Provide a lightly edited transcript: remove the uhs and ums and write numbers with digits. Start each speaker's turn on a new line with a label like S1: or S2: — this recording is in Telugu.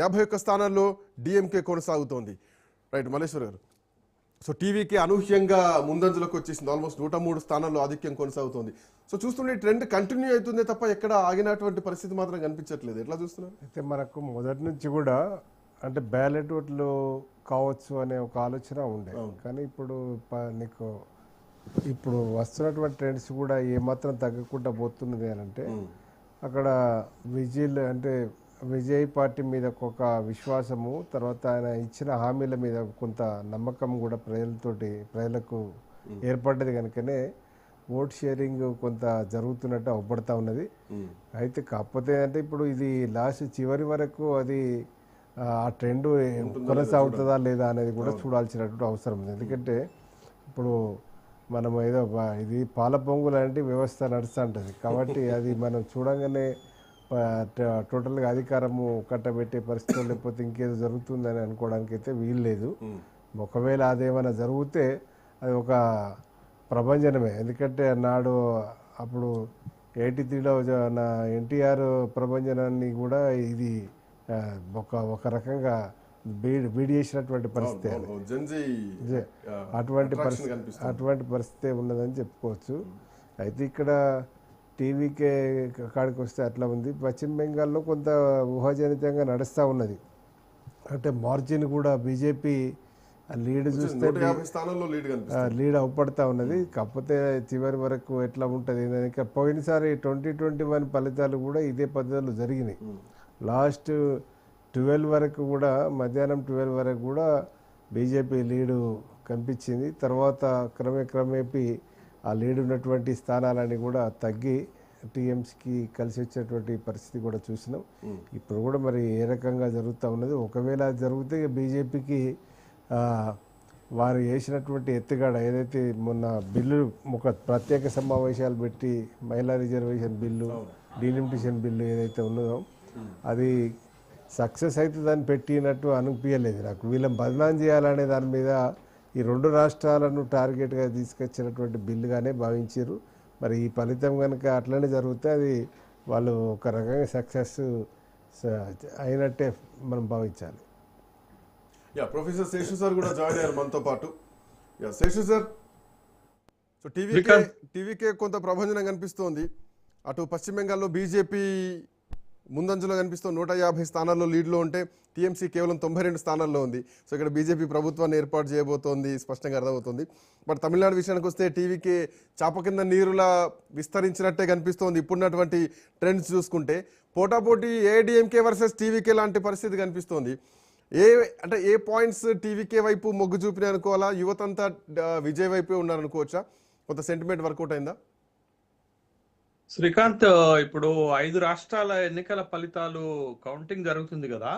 S1: 51 స్థానాల్లో డిఎంకే కొనసాగుతోంది. రైట్ మల్లేశ్వర్ గారు, సో టీవీకే అనూహ్యంగా ముందంజలోకి వచ్చేసింది. ఆల్మోస్ట్ 103 స్థానాల్లో ఆధిక్యం కొనసాగుతోంది. సో చూస్తుంటే ట్రెండ్ కంటిన్యూ అవుతుందే తప్ప ఎక్కడ ఆగినటువంటి పరిస్థితి మాత్రం కనిపించట్లేదు. ఎట్లా చూస్తున్నారు?
S2: అయితే మనకు మొదటి నుంచి కూడా అంటే బ్యాలెట్ ఓట్లు కావచ్చు అనే ఒక ఆలోచన ఉండే, కానీ ఇప్పుడు నీకు ఇప్పుడు వస్తున్నటువంటి ట్రెండ్స్ కూడా ఏమాత్రం తగ్గకుండా పోతున్నది అని అంటే అక్కడ విజయ్ పార్టీ మీద ఒక విశ్వాసము, తర్వాత ఆయన ఇచ్చిన హామీల మీద కొంత నమ్మకం కూడా ప్రజలకు ఏర్పడ్డది కనుకనే ఓట్ షేరింగ్ కొంత జరుగుతున్నట్టు అవపడతా ఉన్నది. అయితే కాకపోతే అంటే ఇప్పుడు ఇది లాస్ట్ చివరి వరకు అది ఆ ట్రెండ్ కొనసాగుతుందా లేదా అనేది కూడా చూడాల్సినటువంటి అవసరం ఉంది. ఎందుకంటే ఇప్పుడు మనం ఏదో ఇది పాల పొంగు లాంటి వ్యవస్థ నడుస్తూ ఉంటుంది కాబట్టి అది మనం చూడంగానే టోటల్గా అధికారము కట్టబెట్టే పరిస్థితులు లేకపోతే ఇంకేదో జరుగుతుందని అనుకోవడానికి అయితే వీలు లేదు. ఒకవేళ అదేమైనా జరిగితే అది ఒక ప్రభంజనమే. ఎందుకంటే నాడు అప్పుడు 83లో నా ఎన్టీఆర్ ప్రభంజనాన్ని కూడా ఇది ఒక రకంగా బీడ్ చేసినటువంటి పరిస్థితి, అటువంటి పరిస్థితి ఉన్నదని చెప్పుకోవచ్చు. అయితే ఇక్కడ టీవీకే కాడికి వస్తే అట్లా ఉంది. పశ్చిమ బెంగాల్లో కొంత ఊహాజనితంగా నడుస్తూ ఉన్నది. అంటే మార్జిన్ కూడా బీజేపీ లీడ్ చూస్తే లీడ్ అవపడతా ఉన్నది. కాకపోతే చివరి వరకు ఎట్లా ఉంటుంది ఇంకా పోయినసారి 2021 ఫలితాలు కూడా ఇదే పద్ధతిలో జరిగినాయి. లాస్ట్ 12 వరకు కూడా మధ్యాహ్నం 12 వరకు కూడా బీజేపీ లీడు కనిపించింది. తర్వాత క్రమేపీ ఆ లీడ్ ఉన్నటువంటి స్థానాలన్నీ కూడా తగ్గి టీఎంసీకి కలిసి వచ్చేటువంటి పరిస్థితి కూడా చూసినాం. ఇప్పుడు కూడా మరి ఏ రకంగా జరుగుతూ ఉన్నది. ఒకవేళ జరిగితే బీజేపీకి వారు వేసినటువంటి ఎత్తుగడ ఏదైతే మొన్న బిల్లు ఒక ప్రత్యేక సమావేశాలు పెట్టి మహిళా రిజర్వేషన్ బిల్లు, డీలిమిటేషన్ బిల్లు ఏదైతే ఉన్నదో అది సక్సెస్ అవుతుందని పెట్టినట్టు అనిపించలేదు నాకు. వీళ్ళని బదనాం చేయాలనే దాని మీద ఈ 2 రాష్ట్రాలను టార్గెట్గా తీసుకొచ్చినటువంటి బిల్లుగానే భావించారు. మరి ఈ ఫలితం కనుక అట్లనే జరిగితే అది వాళ్ళు ఒక రకంగా సక్సెస్ అయినట్టే మనం భావించాలి.
S1: ప్రొఫెసర్ శేషు సార్ కూడా జాయిన్ అయ్యారు మనతో పాటు. శేషు సార్, సో టీవీకే కొంత ప్రభంజనం కనిపిస్తోంది. అటు పశ్చిమ బెంగాల్లో బీజేపీ ముందంజలో కనిపిస్తుంది, 150 స్థానాల్లో లీడ్లో ఉంటే టీఎంసీ కేవలం 92 స్థానాల్లో ఉంది. సో ఇక్కడ బీజేపీ ప్రభుత్వాన్ని ఏర్పాటు చేయబోతోంది స్పష్టంగా అర్థమవుతుంది. బట్ తమిళనాడు విషయానికి వస్తే టీవీకే చాప కింద నీరులా విస్తరించినట్టే కనిపిస్తోంది. ఇప్పుడున్నటువంటి ట్రెండ్స్ చూసుకుంటే పోటాపోటీ ఏఐడిఎంకే వర్సెస్ టీవీకే లాంటి పరిస్థితి కనిపిస్తోంది. ఏ పాయింట్స్ టీవీకే వైపు మొగ్గు చూపినాయి అనుకోవాలా? యువతంతా విజయ్ వైపే ఉన్నారనుకోవచ్చా? కొంత సెంటిమెంట్ వర్కౌట్ అయిందా?
S3: శ్రీకాంత్, ఇప్పుడు 5 రాష్ట్రాల ఎన్నికల ఫలితాలు కౌంటింగ్ జరుగుతుంది కదా.